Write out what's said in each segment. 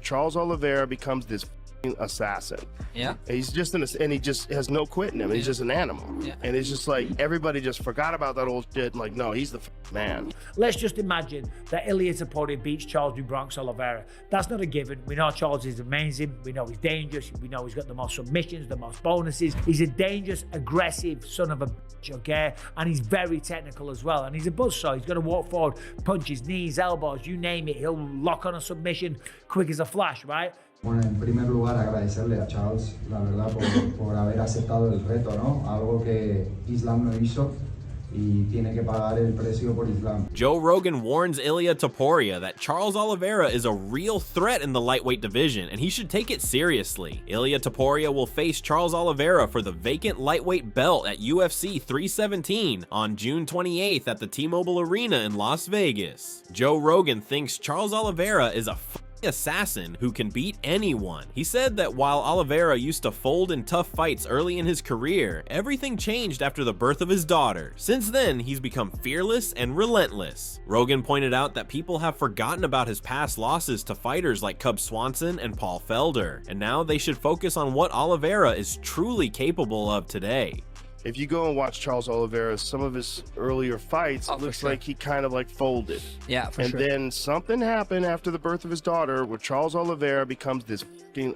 Charles Oliveira becomes this assassin. Yeah. He's just and he just has no quit in him. He's just an animal. Yeah. And it's just like everybody just forgot about that old shit. And like, no, he's the man. Let's just imagine that Ilia Topuria beats Charles Du Bronx Oliveira. That's not a given. We know Charles is amazing. We know he's dangerous. We know he's got the most submissions, the most bonuses. He's a dangerous, aggressive son of a bitch, okay? And he's very technical as well. And he's a buzzsaw. He's going to walk forward, punches, knees, elbows, you name it. He'll lock on a submission quick as a flash, right? Bueno, en primer lugar agradecerle a Charles, la verdad, por haber aceptado el reto, ¿no? Algo que Islam no hizo y tiene que pagar el precio por Islam. Joe Rogan warns Ilia Topuria that Charles Oliveira is a real threat in the lightweight division and he should take it seriously. Ilia Topuria will face Charles Oliveira for the vacant lightweight belt at UFC 317 on June 28th at the T-Mobile Arena in Las Vegas. Joe Rogan thinks Charles Oliveira is a assassin who can beat anyone. He said that while Oliveira used to fold in tough fights early in his career, everything changed after the birth of his daughter. Since then, he's become fearless and relentless. Rogan pointed out that people have forgotten about his past losses to fighters like Cub Swanson and Paul Felder, and now they should focus on what Oliveira is truly capable of today. If you go and watch Charles Oliveira, some of his earlier fights, it looks like he kind of like folded. Yeah, for and sure. then something happened after the birth of his daughter where Charles Oliveira becomes this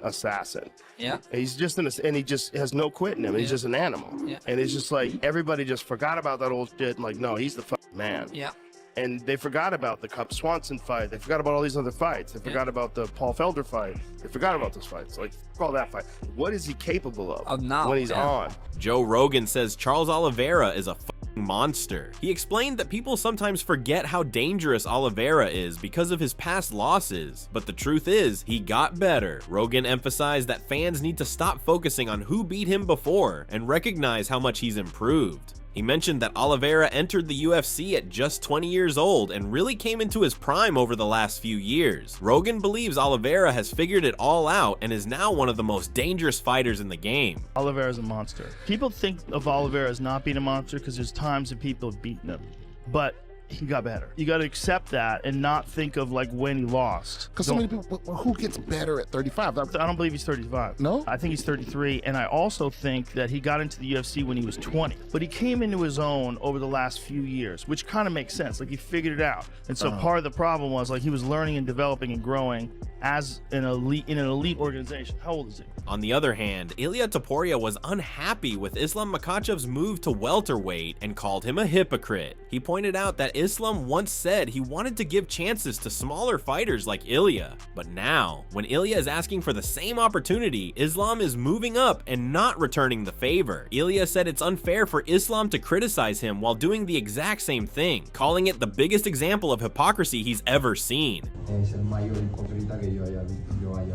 assassin. Yeah. He's just and he just has no quit in him. He's just an animal. Yeah. And it's just like everybody just forgot about that old shit. And like, no, he's the man. Yeah. And they forgot about the Cub Swanson fight. They forgot about all these other fights. They forgot about the Paul Felder fight. They forgot about those fights. Like, all that fight. What is he capable of now, when he's on? Joe Rogan says Charles Oliveira is a monster. He explained that people sometimes forget how dangerous Oliveira is because of his past losses, but the truth is, he got better. Rogan emphasized that fans need to stop focusing on who beat him before and recognize how much he's improved. He mentioned that Oliveira entered the UFC at just 20 years old and really came into his prime over the last few years. Rogan believes Oliveira has figured it all out and is now one of the most dangerous fighters in the game. Oliveira's a monster. People think of Oliveira as not being a monster because there's times that people have beaten him, but he got better. You got to accept that and not think of like when he lost. Because so many people, who gets better at 35? I don't believe he's 35. No? I think he's 33, and I also think that he got into the UFC when he was 20. But he came into his own over the last few years, which kind of makes sense. Like, he figured it out. And so part of the problem was, like, he was learning and developing and growing as an elite in an elite organization. How old is he? On the other hand, Ilia Topuria was unhappy with Islam Makhachev's move to welterweight and called him a hypocrite. He pointed out that Islam once said he wanted to give chances to smaller fighters like Ilia, but now, when Ilia is asking for the same opportunity, Islam is moving up and not returning the favor. Ilia said it's unfair for Islam to criticize him while doing the exact same thing, calling it the biggest example of hypocrisy he's ever seen. Es el mayor hipócrita que yo haya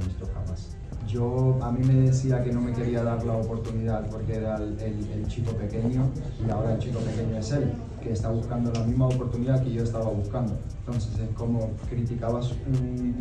visto jamás. A mí me decía que no me quería dar la oportunidad porque era el chico pequeño y ahora el chico pequeño es él, que está buscando la misma oportunidad que yo estaba buscando. Entonces es como criticabas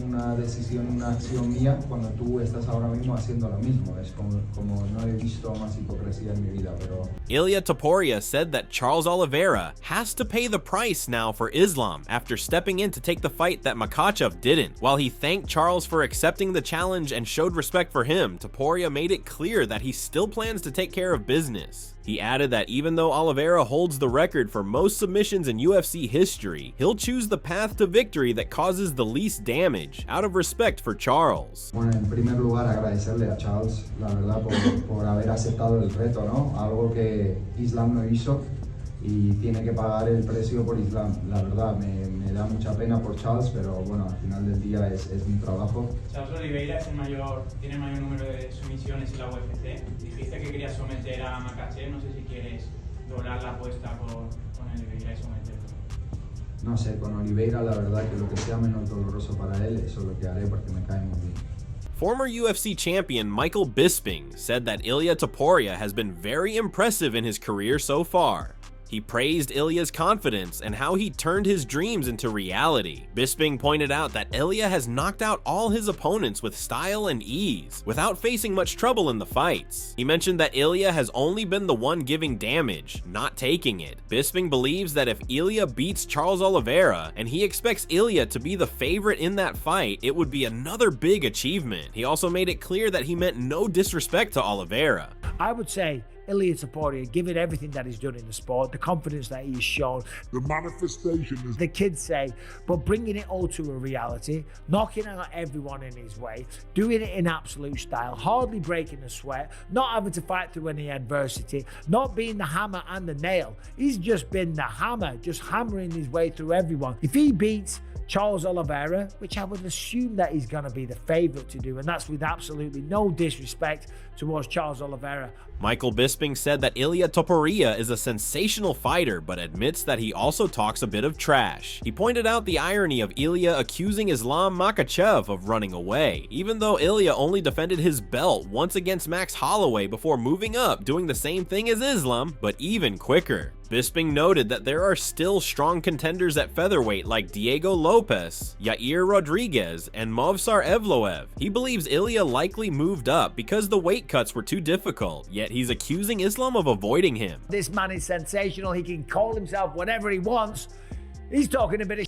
una decisión, una acción mía cuando tú estás ahora mismo haciendo lo mismo. Es como no he visto más hipocresía en mi vida, pero... Ilia Topuria said that Charles Oliveira has to pay the price now for Islam after stepping in to take the fight that Makhachev didn't. While he thanked Charles for accepting the challenge and showed respect for him, Topuria made it clear that he still plans to take care of business. He added that even though Oliveira holds the record for most submissions in UFC history, he'll choose the path to victory that causes the least damage, out of respect for Charles. Bueno, en primer lugar agradecerle a Charles, la verdad, por haber aceptado el reto, ¿no? Algo que Islam no hizo y tiene que pagar el precio por Islam. La verdad, me da mucha pena por Charles, pero bueno, al final del día es mi trabajo. Charles Oliveira tiene el mayor número de sumisiones en la UFC. Dijiste que querías someter a Makhachev, no sé si quieres doblar la apuesta con Oliveira y someterlo. No sé, con Oliveira la verdad que lo que sea menos doloroso para él, eso es lo que haré porque me cae muy bien. Former UFC champion Michael Bisping said that Ilia Topuria has been very impressive in his career so far. He praised Ilia's confidence and how he turned his dreams into reality. Bisping pointed out that Ilia has knocked out all his opponents with style and ease, without facing much trouble in the fights. He mentioned that Ilia has only been the one giving damage, not taking it. Bisping believes that if Ilia beats Charles Oliveira, and he expects Ilia to be the favorite in that fight, it would be another big achievement. He also made it clear that he meant no disrespect to Oliveira. I would say Ilia Topuria, given everything that he's done in the sport, the confidence that he's shown, the manifestation is, the kids say, but bringing it all to a reality, knocking out everyone in his way, doing it in absolute style, hardly breaking a sweat, not having to fight through any adversity, not being the hammer and the nail. He's just been the hammer, just hammering his way through everyone. If he beats Charles Oliveira, which I would assume that he's going to be the favorite to do, and that's with absolutely no disrespect towards Charles Oliveira. Michael Bisping said that Ilia Topuria is a sensational fighter, but admits that he also talks a bit of trash. He pointed out the irony of Ilia accusing Islam Makhachev of running away, even though Ilia only defended his belt once against Max Holloway before moving up, doing the same thing as Islam, but even quicker. Bisping noted that there are still strong contenders at featherweight like Diego Lopez, Yair Rodriguez, and Movsar Evloev. He believes Ilia likely moved up because the weight cuts were too difficult, yet he's accusing Islam of avoiding him. This man is sensational. He can call himself whatever he wants. He's talking a bit of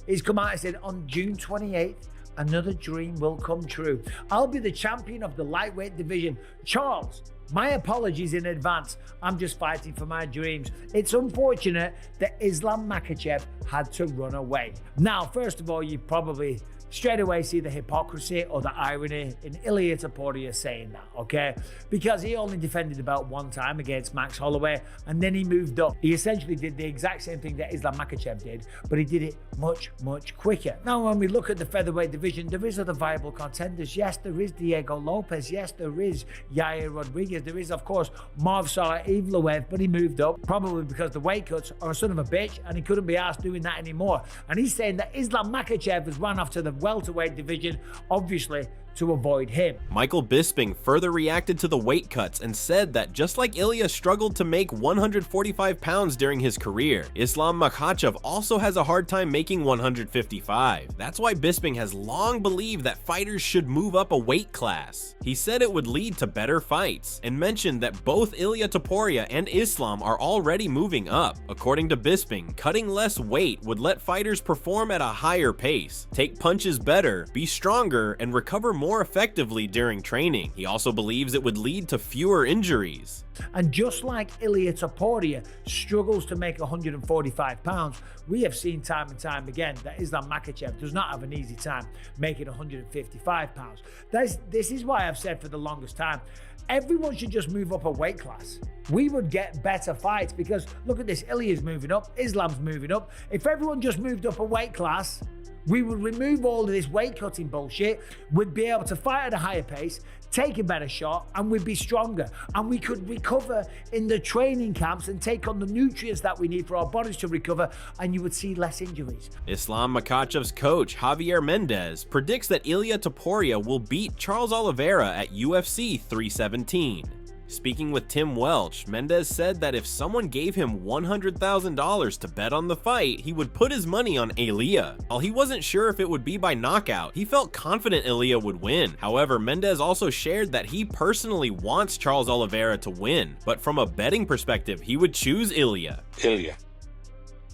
He's come out and said, on June 28th, another dream will come true. I'll be the champion of the lightweight division. Charles, my apologies in advance. I'm just fighting for my dreams. It's unfortunate that Islam Makhachev had to run away. Now, first of all, you probably straight away see the hypocrisy or the irony in Ilia Topuria saying that, okay? Because he only defended the belt one time against Max Holloway, and then he moved up. He essentially did the exact same thing that Islam Makhachev did, but he did it much, much quicker. Now, when we look at the featherweight division, there is other viable contenders. Yes, there is Diego Lopez. Yes, there is Yair Rodriguez. There is, of course, Movsar Evloev, but he moved up, probably because the weight cuts are a son of a bitch, and he couldn't be asked doing that anymore. And he's saying that Islam Makhachev has run off to the welterweight division, obviously to avoid him. Michael Bisping further reacted to the weight cuts and said that just like Ilia struggled to make 145 pounds during his career, Islam Makhachev also has a hard time making 155. That's why Bisping has long believed that fighters should move up a weight class. He said it would lead to better fights, and mentioned that both Ilia Topuria and Islam are already moving up. According to Bisping, cutting less weight would let fighters perform at a higher pace, take punches better, be stronger, and recover more effectively during training. He also believes it would lead to fewer injuries. And just like Ilia Topuria struggles to make 145 pounds, we have seen time and time again that Islam Makhachev does not have an easy time making 155 pounds. This is why I've said for the longest time, everyone should just move up a weight class. We would get better fights because look at this, Ilia's moving up, Islam's moving up. If everyone just moved up a weight class, we would remove all of this weight cutting bullshit. We'd be able to fight at a higher pace, take a better shot, and we'd be stronger. And we could recover in the training camps and take on the nutrients that we need for our bodies to recover, and you would see less injuries. Islam Makhachev's coach, Javier Mendez, predicts that Ilia Topuria will beat Charles Oliveira at UFC 317. Speaking with Tim Welch, Mendez said that if someone gave him $100,000 to bet on the fight, he would put his money on Ilia. While he wasn't sure if it would be by knockout, he felt confident Ilia would win. However, Mendez also shared that he personally wants Charles Oliveira to win, but from a betting perspective, he would choose Ilia. Ilia.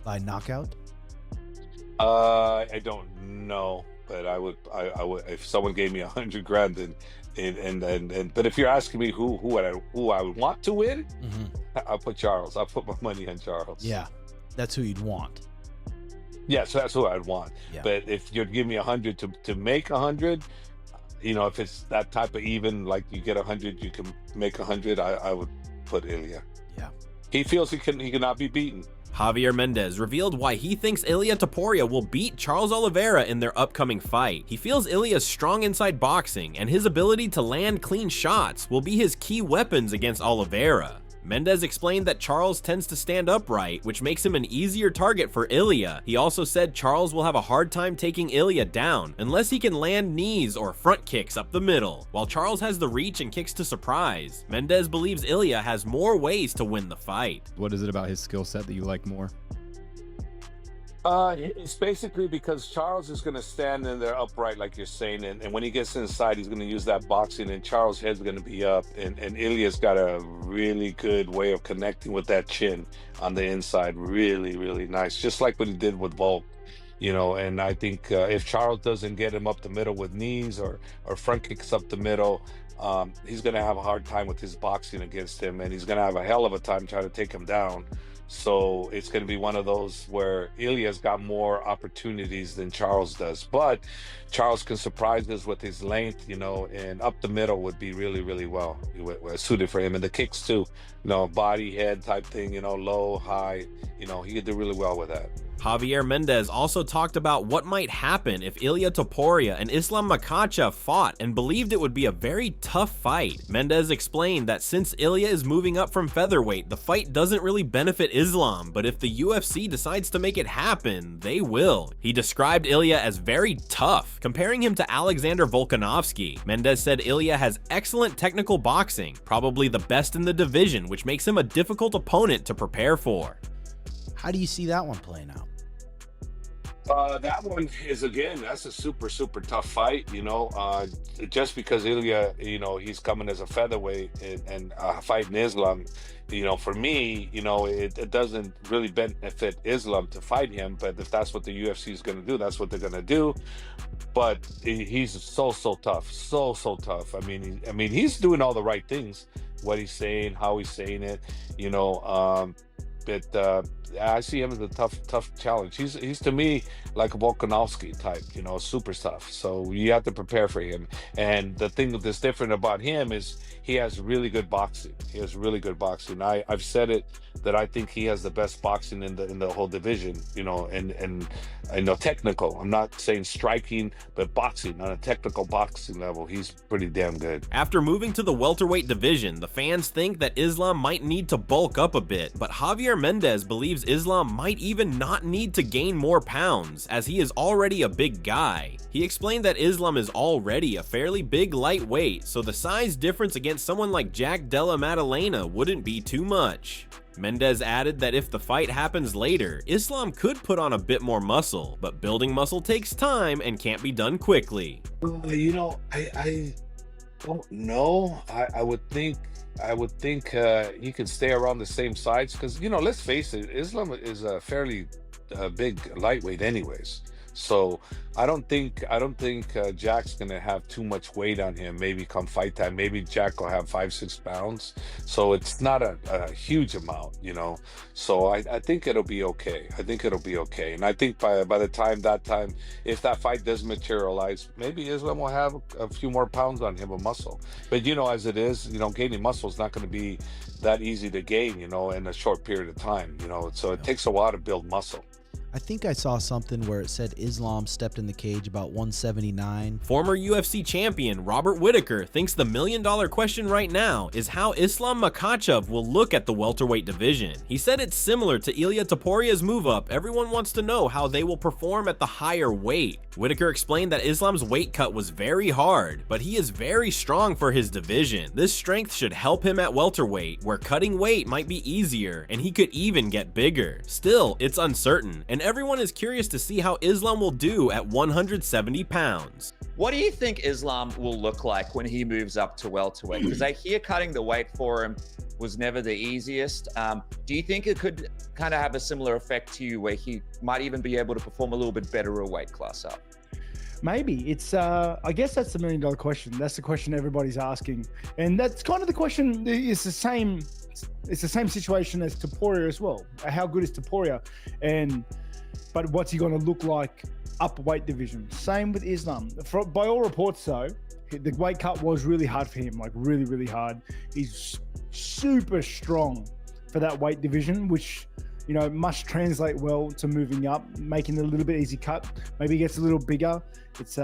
By knockout? I don't know, but I would if someone gave me $100,000 but if you're asking me who I would want to win, I'll put Charles. I'll put my money on Charles. Yeah, that's who you'd want. Yeah, so that's who I'd want. Yeah. But if you'd give me 100 to make 100, you know, if it's that type of even, like you get 100, you can make 100. I would put Ilia. Yeah. He feels he cannot be beaten. Javier Mendez revealed why he thinks Ilia Topuria will beat Charles Oliveira in their upcoming fight. He feels Ilia's strong inside boxing and his ability to land clean shots will be his key weapons against Oliveira. Mendez explained that Charles tends to stand upright, which makes him an easier target for Ilia. He also said Charles will have a hard time taking Ilia down unless he can land knees or front kicks up the middle. While Charles has the reach and kicks to surprise, Mendez believes Ilia has more ways to win the fight. What is it about his skill set that you like more? It's basically because Charles is going to stand in there upright, like you're saying, and when he gets inside, he's going to use that boxing, and Charles' head's going to be up, and Ilia's got a really good way of connecting with that chin on the inside. Really, really nice, just like what he did with Volk, you know. And I think if Charles doesn't get him up the middle with knees or front kicks up the middle, he's going to have a hard time with his boxing against him, and he's going to have a hell of a time trying to take him down. So it's going to be one of those where Ilia's got more opportunities than Charles does. But Charles can surprise us with his length, you know, and up the middle would be really, really well suited for him. And the kicks too, you know, body, head type thing, you know, low, high, you know, he could do really well with that. Javier Mendez also talked about what might happen if Ilia Topuria and Islam Makhachev fought and believed it would be a very tough fight. Mendez explained that since Ilia is moving up from featherweight, the fight doesn't really benefit Islam, but if the UFC decides to make it happen, they will. He described Ilia as very tough, comparing him to Alexander Volkanovski. Mendez said Ilia has excellent technical boxing, probably the best in the division, which makes him a difficult opponent to prepare for. How do you see that one playing out? That one is, again, that's a super, super tough fight, you know, just because Ilia, you know, he's coming as a featherweight and fighting Islam, you know, for me, you know, it doesn't really benefit Islam to fight him, but if that's what the UFC is going to do, that's what they're going to do. But he's so tough, so tough. I mean, he's doing all the right things, what he's saying, how he's saying it, you know, but I see him as a tough challenge. He's to me like a Volkanovski type, you know, super tough. So you have to prepare for him. And the thing that's different about him is he has really good boxing. He has really good boxing. I've said it that I think he has the best boxing in the whole division, you know, and I know technical. I'm not saying striking, but boxing on a technical boxing level, he's pretty damn good. After moving to the welterweight division, the fans think that Islam might need to bulk up a bit, but Javier Mendez believes Islam might even not need to gain more pounds, as he is already a big guy. He explained that Islam is already a fairly big lightweight, so the size difference against someone like Jack Della Maddalena wouldn't be too much. Mendez added that if the fight happens later, Islam could put on a bit more muscle, but building muscle takes time and can't be done quickly. You know, I don't know. I would think he could stay around the same size because, you know, let's face it, Islam is a fairly big lightweight anyways. So I don't think Jack's gonna have too much weight on him. Maybe come fight time, maybe Jack will have 5-6 pounds. So it's not a huge amount, you know. So I think it'll be okay. I think it'll be okay. And I think by the time, if that fight does materialize, maybe Islam will have a few more pounds on him of muscle. But you know, as it is, you know, gaining muscle is not going to be that easy to gain, you know, in a short period of time, you know. So it takes a while to build muscle. I think I saw something where it said Islam stepped in the cage about 179. Former UFC champion Robert Whittaker thinks the million-dollar question right now is how Islam Makhachev will look at the welterweight division. He said it's similar to Ilia Topuria's move up. Everyone wants to know how they will perform at the higher weight. Whittaker explained that Islam's weight cut was very hard, but he is very strong for his division. This strength should help him at welterweight, where cutting weight might be easier, and he could even get bigger. Still, it's uncertain, and everyone is curious to see how Islam will do at 170 pounds. What do you think Islam will look like when he moves up to welterweight? Because I hear cutting the weight for him was never the easiest. Do you think it could kind of have a similar effect to you where he might even be able to perform a little bit better a weight class up? Maybe. It's I guess that's the million-dollar question. That's the question everybody's asking. And that's kind of the question. It's the same situation as Topuria as well. How good is Topuria? But what's he going to look like up weight division? Same with Islam. By all reports, though, the weight cut was really hard for him, like really, really hard. He's super strong for that weight division, which, you know, must translate well to moving up, making it a little bit easy cut. Maybe he gets a little bigger. It's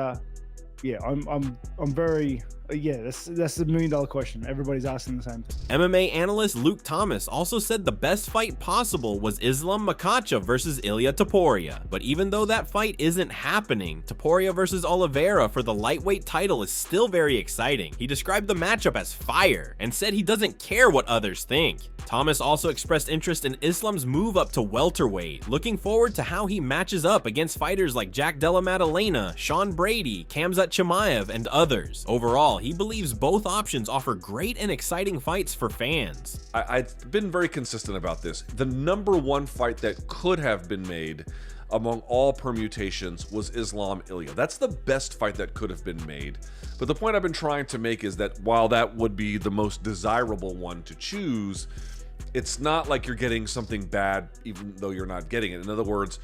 yeah, I'm very that's the $1 million question. Everybody's asking the same thing. MMA analyst Luke Thomas also said the best fight possible was Islam Makhachev versus Ilia Topuria. But even though that fight isn't happening, Topuria versus Oliveira for the lightweight title is still very exciting. He described the matchup as fire and said he doesn't care what others think. Thomas also expressed interest in Islam's move up to welterweight, looking forward to how he matches up against fighters like Jack Della Maddalena, Sean Brady, Khamzat Chimaev, and others. Overall, he believes both options offer great and exciting fights for fans. I've been very consistent about this. The number one fight that could have been made among all permutations was Islam Ilia. That's the best fight that could have been made. But the point I've been trying to make is that while that would be the most desirable one to choose, it's not like you're getting something bad even though you're not getting it. In other words,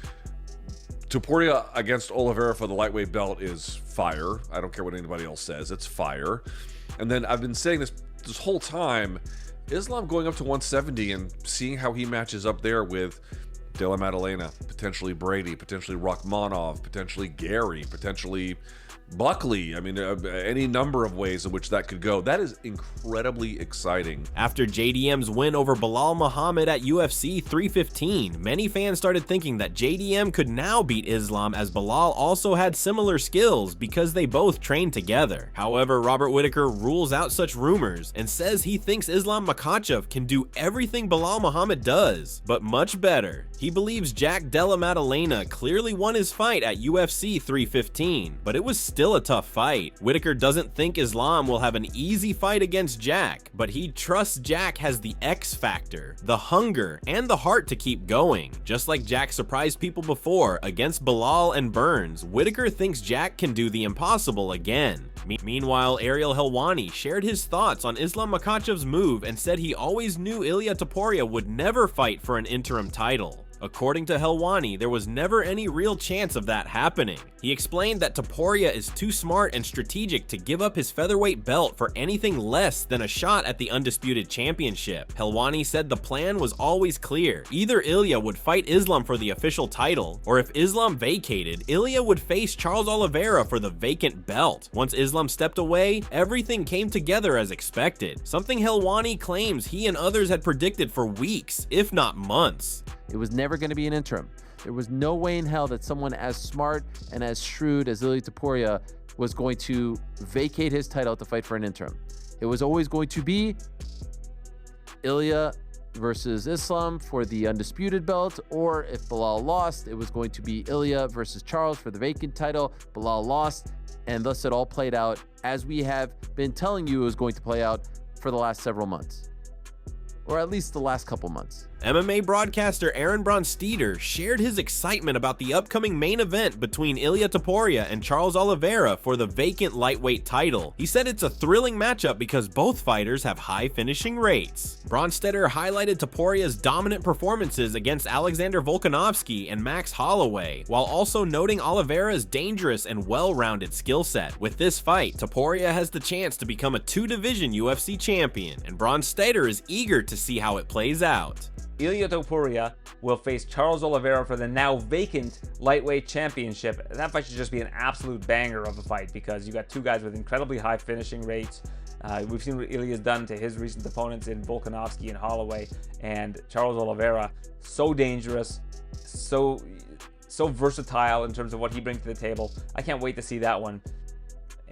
Topuria against Oliveira for the lightweight belt is fire. I don't care what anybody else says, it's fire. And then I've been saying this whole time, Islam going up to 170 and seeing how he matches up there with Della Maddalena, potentially Brady, potentially Rachmanov, potentially Gary, potentially Buckley. I mean, any number of ways in which that could go. That is incredibly exciting. After JDM's win over Bilal Muhammad at UFC 315, many fans started thinking that JDM could now beat Islam, as Bilal also had similar skills because they both trained together. However, Robert Whittaker rules out such rumors and says he thinks Islam Makhachev can do everything Bilal Muhammad does, but much better. He believes Jack Della Maddalena clearly won his fight at UFC 315, but it was still a tough fight. Whittaker doesn't think Islam will have an easy fight against Jack, but he trusts Jack has the X factor, the hunger, and the heart to keep going. Just like Jack surprised people before against Bilal and Burns, Whittaker thinks Jack can do the impossible again. Meanwhile, Ariel Helwani shared his thoughts on Islam Makhachev's move and said he always knew Ilia Topuria would never fight for an interim title. According to Helwani, there was never any real chance of that happening. He explained that Topuria is too smart and strategic to give up his featherweight belt for anything less than a shot at the undisputed championship. Helwani said the plan was always clear. Either Ilia would fight Islam for the official title, or if Islam vacated, Ilia would face Charles Oliveira for the vacant belt. Once Islam stepped away, everything came together as expected, something Helwani claims he and others had predicted for weeks, if not months. It was never going to be an interim. There was no way in hell that someone as smart and as shrewd as Ilia Topuria was going to vacate his title to fight for an interim. It was always going to be Ilia versus Islam for the undisputed belt, or if Bilal lost, it was going to be Ilia versus Charles for the vacant title. Bilal lost, and thus it all played out as we have been telling you it was going to play out for the last several months, or at least the last couple months. MMA broadcaster Aaron Bronsteter shared his excitement about the upcoming main event between Ilia Topuria and Charles Oliveira for the vacant lightweight title. He said it's a thrilling matchup because both fighters have high finishing rates. Bronsteter highlighted Topuria's dominant performances against Alexander Volkanovski and Max Holloway, while also noting Oliveira's dangerous and well-rounded skill set. With this fight, Topuria has the chance to become a two-division UFC champion, and Bronsteter is eager to see how it plays out. Ilia Topuria will face Charles Oliveira for the now vacant lightweight championship. That fight should just be an absolute banger of a fight because you got two guys with incredibly high finishing rates. We've seen what Ilia's done to his recent opponents in Volkanovski and Holloway, and Charles Oliveira, so dangerous, so versatile in terms of what he brings to the table. I can't wait to see that one.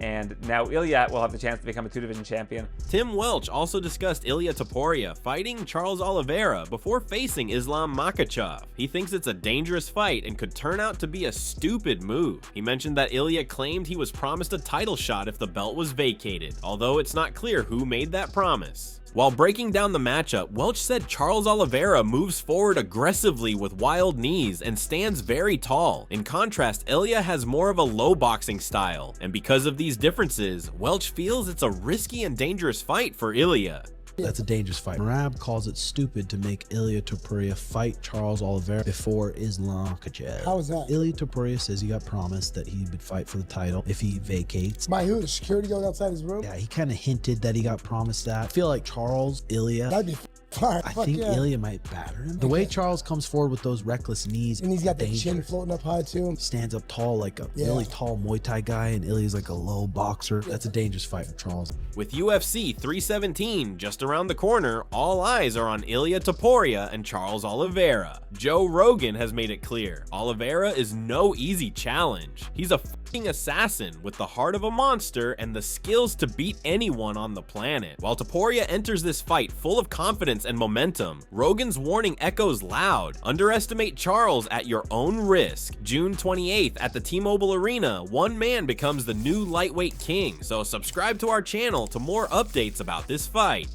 And now Ilia will have the chance to become a two-division champion. Tim Welch also discussed Ilia Topuria fighting Charles Oliveira before facing Islam Makhachev. He thinks it's a dangerous fight and could turn out to be a stupid move. He mentioned that Ilia claimed he was promised a title shot if the belt was vacated, although it's not clear who made that promise. While breaking down the matchup, Welch said Charles Oliveira moves forward aggressively with wild knees and stands very tall. In contrast, Ilia has more of a low boxing style, and because of these differences, Welch feels it's a risky and dangerous fight for Ilia. That's a dangerous fight. Merab calls it stupid to make Ilia Topuria fight Charles Oliveira before Islam Makhachev. How is that? Ilia Topuria says he got promised that he would fight for the title if he vacates. By who? The security guard outside his room? Yeah, he kind of hinted that he got promised that. I feel like Charles, Ilia, That'd be fire. I Fuck think yeah. Ilia might batter him. The way Charles comes forward with those reckless knees, And he's got the chin dangerous. floating up high too. Stands up tall like a Yeah. really tall Muay Thai guy, and Ilia's like a low boxer. That's a dangerous fight for Charles. With UFC 317 just around the corner, all eyes are on Ilia Topuria and Charles Oliveira. Joe Rogan has made it clear, Oliveira is no easy challenge. He's a fucking assassin with the heart of a monster and the skills to beat anyone on the planet. While Topuria enters this fight full of confidence and momentum, Rogan's warning echoes loud. Underestimate Charles at your own risk. June 28th at the T-Mobile Arena, one man becomes the new lightweight king, so subscribe to our channel to more updates about this fight.